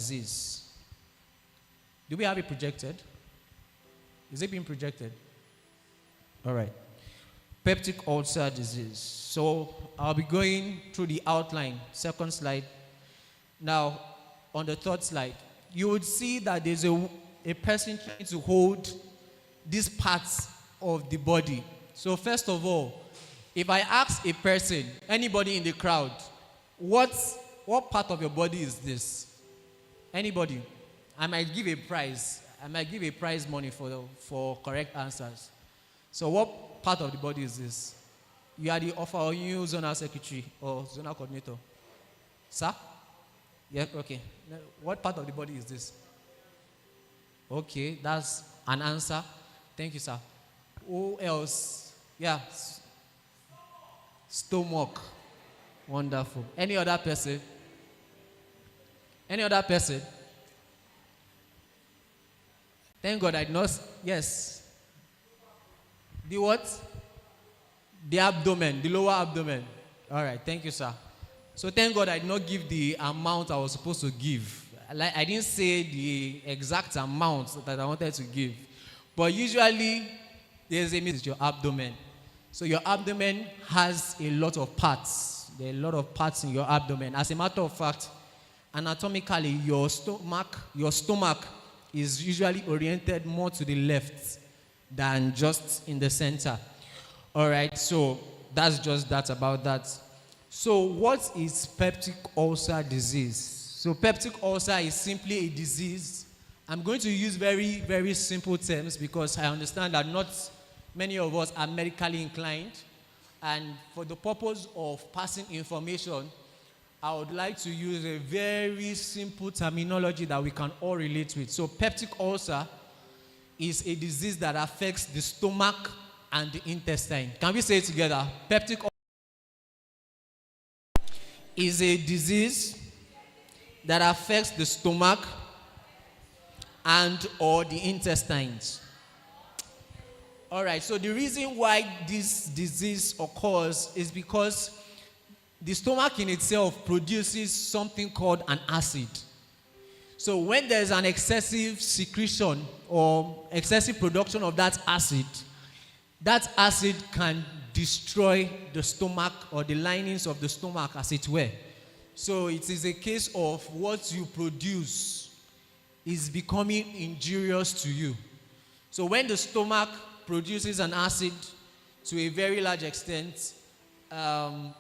disease. Do we have it projected? Is it being projected? All right. Peptic ulcer disease. So I'll be going through the outline. Second slide. Now, on the third slide, you would see that there's a person trying to hold these parts of the body. So first of all, if I ask a person, anybody in the crowd, what part of your body is this? Anybody? I might give a prize. I might give a prize money for correct answers. So what part of the body is this? You are the OFAOU zonal secretary or zonal coordinator. Sir? Yeah, okay. What part of the body is this? Okay, that's an answer. Thank you, sir. Who else? Yeah. Stomach. Wonderful. Any other person? Any other person? Thank God I did not. Yes. The what? The abdomen, the lower abdomen. All right, thank you, sir. So thank God I did not give the amount I was supposed to give. I didn't say the exact amount that I wanted to give. But usually, there's a message, your abdomen. So your abdomen has a lot of parts. There are a lot of parts in your abdomen. As a matter of fact, anatomically, your stomach is usually oriented more to the left than just in the center. All right, so that's just that about that. So what is peptic ulcer disease? So peptic ulcer is simply a disease. I'm going to use very, very simple terms because I understand that not many of us are medically inclined. And for the purpose of passing information, I would like to use a very simple terminology that we can all relate with. So peptic ulcer is a disease that affects the stomach and the intestine. Can we say it together? Peptic ulcer is a disease that affects the stomach and or the intestines. All right, so the reason why this disease occurs is because the stomach in itself produces something called an acid. So when there's an excessive secretion or excessive production of that acid can destroy the stomach or the linings of the stomach, as it were. So it is a case of what you produce is becoming injurious to you. So when the stomach produces an acid to a very large extent,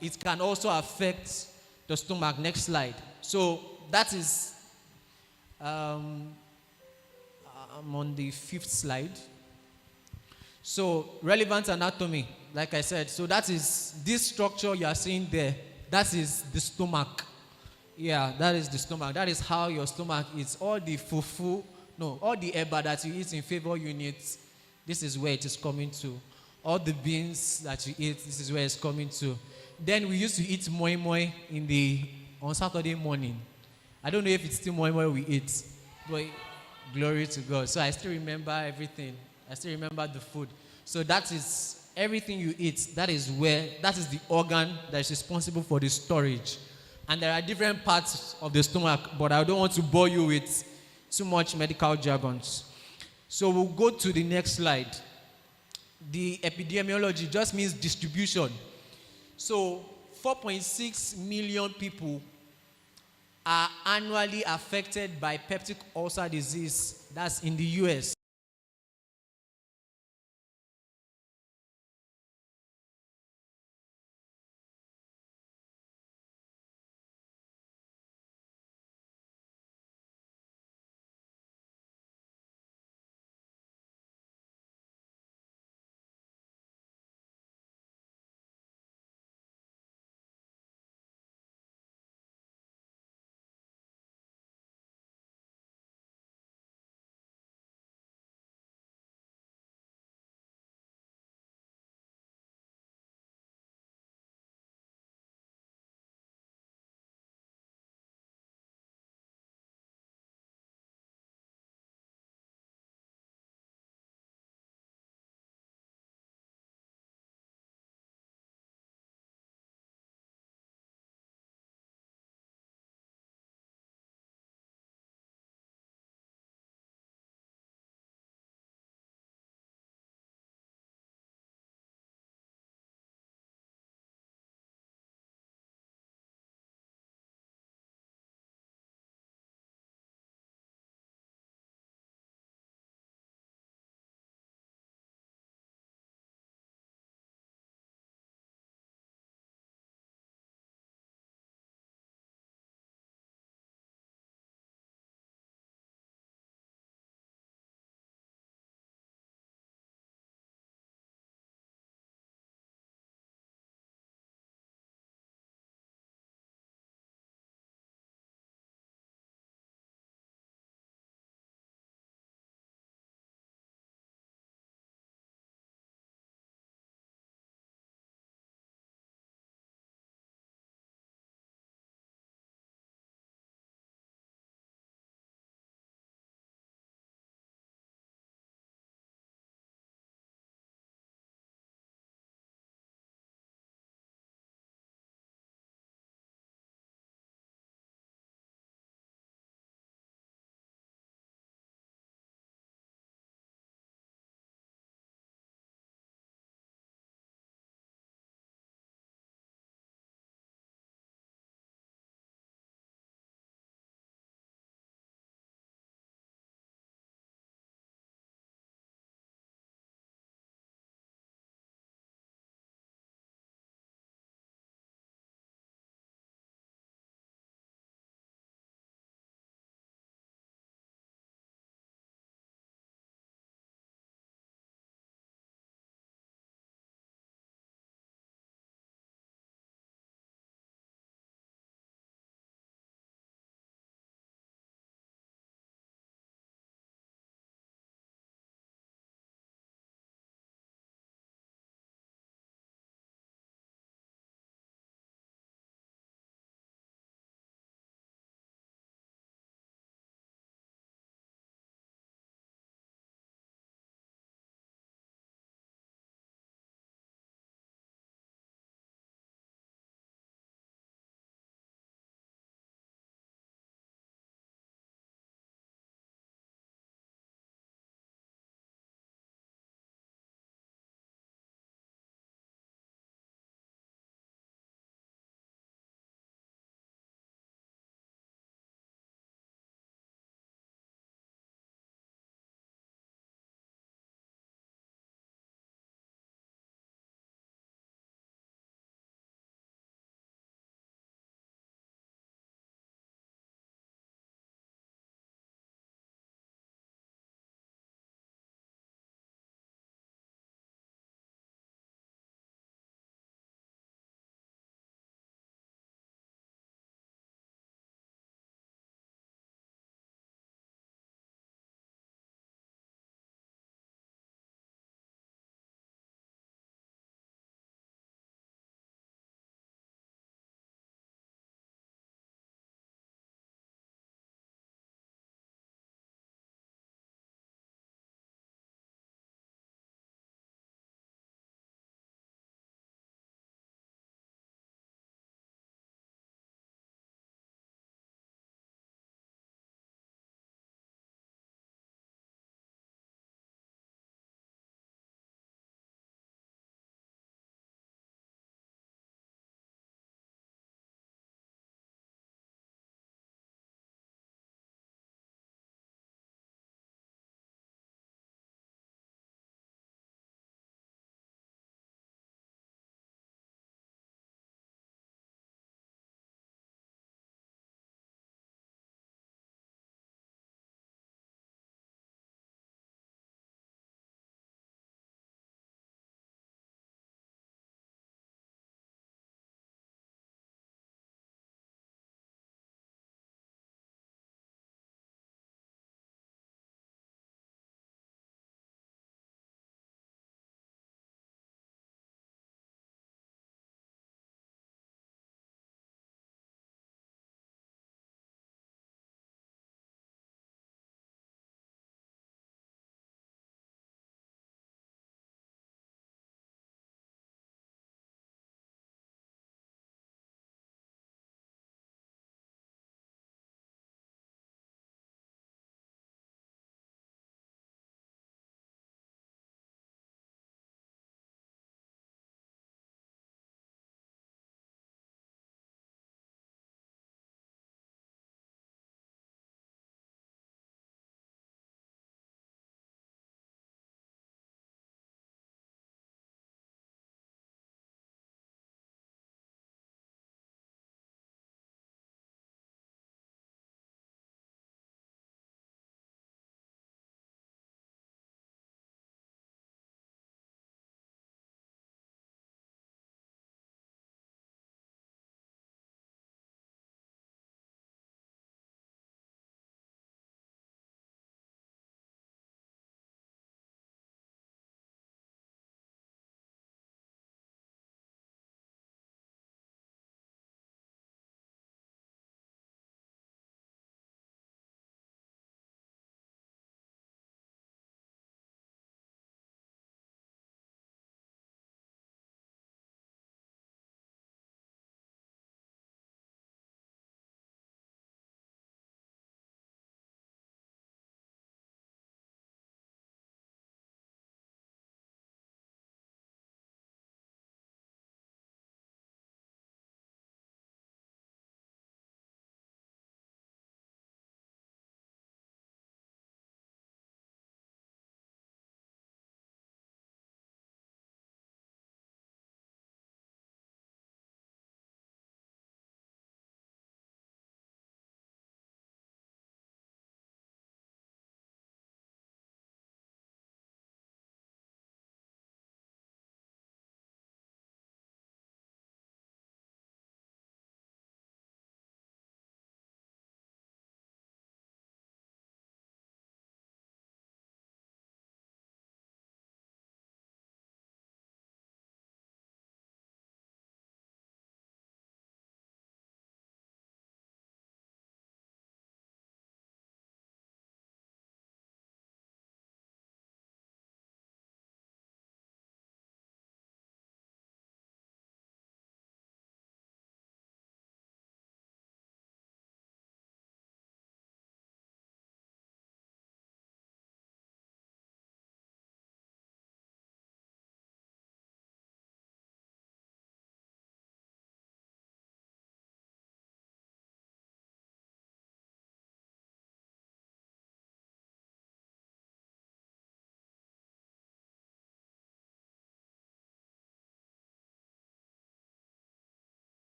it can also affect the stomach. Next slide. So that is, I'm on the 5th slide. So relevant anatomy, like I said, so that is this structure you are seeing there, that is the stomach. Yeah, that is the stomach. That is how your stomach is. All the fufu, no, all the eba that you eat in favor units, this is where it is coming to. All the beans that you eat, this is where it's coming to. Then we used to eat moi moi on Saturday morning. I don't know if it's still moi moi we eat, but glory to God. So I still remember everything. I still remember the food. So that is everything you eat. That is the organ that is responsible for the storage. And there are different parts of the stomach, but I don't want to bore you with too much medical jargons. So we'll go to the next slide. The epidemiology just means distribution. So 4.6 million people are annually affected by peptic ulcer disease. That's in the US.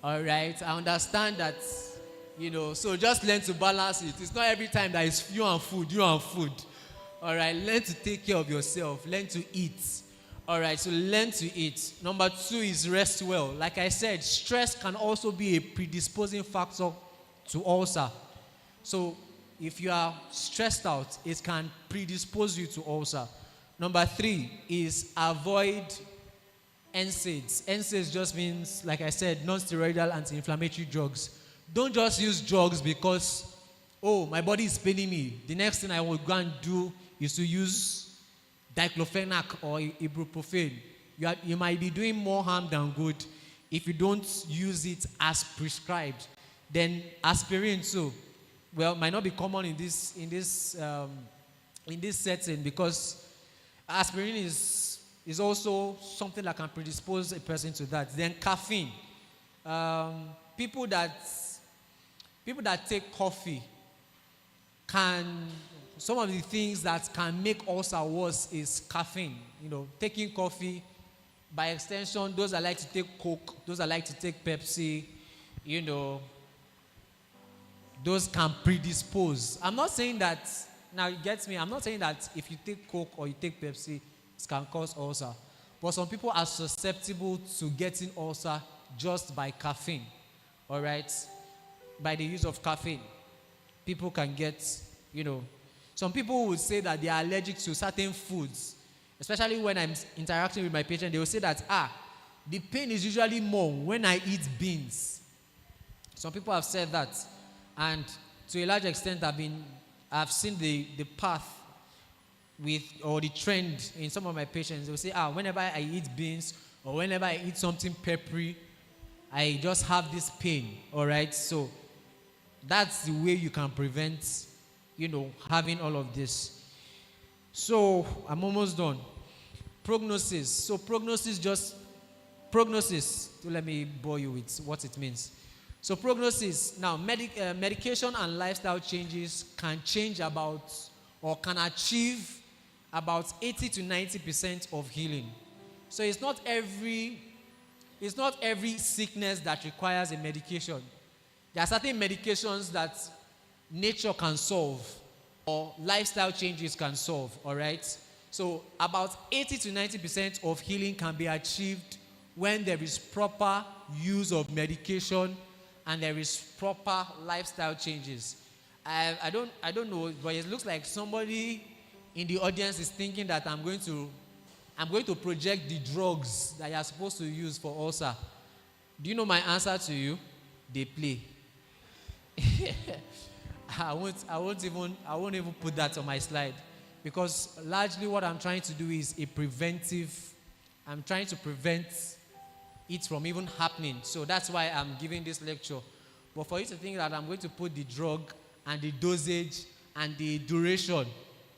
All right, I understand that, so just learn to balance it. It's not every time that it's you and food, you and food. All right, learn to take care of yourself, learn to eat. All right, so learn to eat. Number 2 is rest well. Like I said, stress can also be a predisposing factor to ulcer. So if you are stressed out, it can predispose you to ulcer. Number 3 is avoid NSAIDs. NSAIDs just means, like I said, non-steroidal anti-inflammatory drugs. Don't just use drugs because, oh, my body is paining me. The next thing I will go and do is to use diclofenac or ibuprofen. You might be doing more harm than good if you don't use it as prescribed. Then aspirin too, might not be common in this setting, because aspirin is also something that can predispose a person to that. Then caffeine. People that take coffee some of the things that can make ulcer worse is caffeine. Taking coffee, by extension, those that like to take Coke, those that like to take Pepsi, those can predispose. I'm not saying that, now it gets me, I'm not saying that if you take Coke or you take Pepsi, it can cause ulcer. But some people are susceptible to getting ulcer just by caffeine. All right? By the use of caffeine. People can get, some people would say that they are allergic to certain foods. Especially when I'm interacting with my patient, they will say that, the pain is usually more when I eat beans. Some people have said that. And to a large extent, I've seen the path or the trend in some of my patients. They'll say, whenever I eat beans or whenever I eat something peppery, I just have this pain. All right? So that's the way you can prevent, having all of this. So I'm almost done. Prognosis. So prognosis, let me bore you with what it means. So prognosis, now medication and lifestyle changes can change can achieve about 80 to 90% of healing. So it's not every sickness that requires a medication. There are certain medications that nature can solve or lifestyle changes can solve, all right? So about 80 to 90% of healing can be achieved when there is proper use of medication and there is proper lifestyle changes. I don't know, but it looks like somebody in the audience is thinking that I'm going to project the drugs that you're supposed to use for ulcer. Do you know my answer to you? They play. I won't even put that on my slide, because largely what I'm trying to do is I'm trying to prevent it from even happening. So that's why I'm giving this lecture. But for you to think that I'm going to put the drug and the dosage and the duration,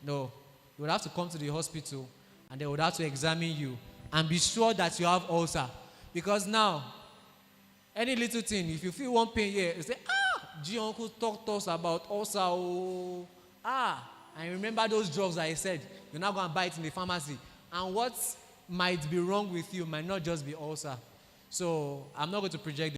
no. You would have to come to the hospital and they would have to examine you and be sure that you have ulcer. Because now, any little thing, if you feel one pain here, you say, G uncle talked to us about ulcer. And remember those drugs I said, you're not going to buy it in the pharmacy. And what might be wrong with you might not just be ulcer. So I'm not going to project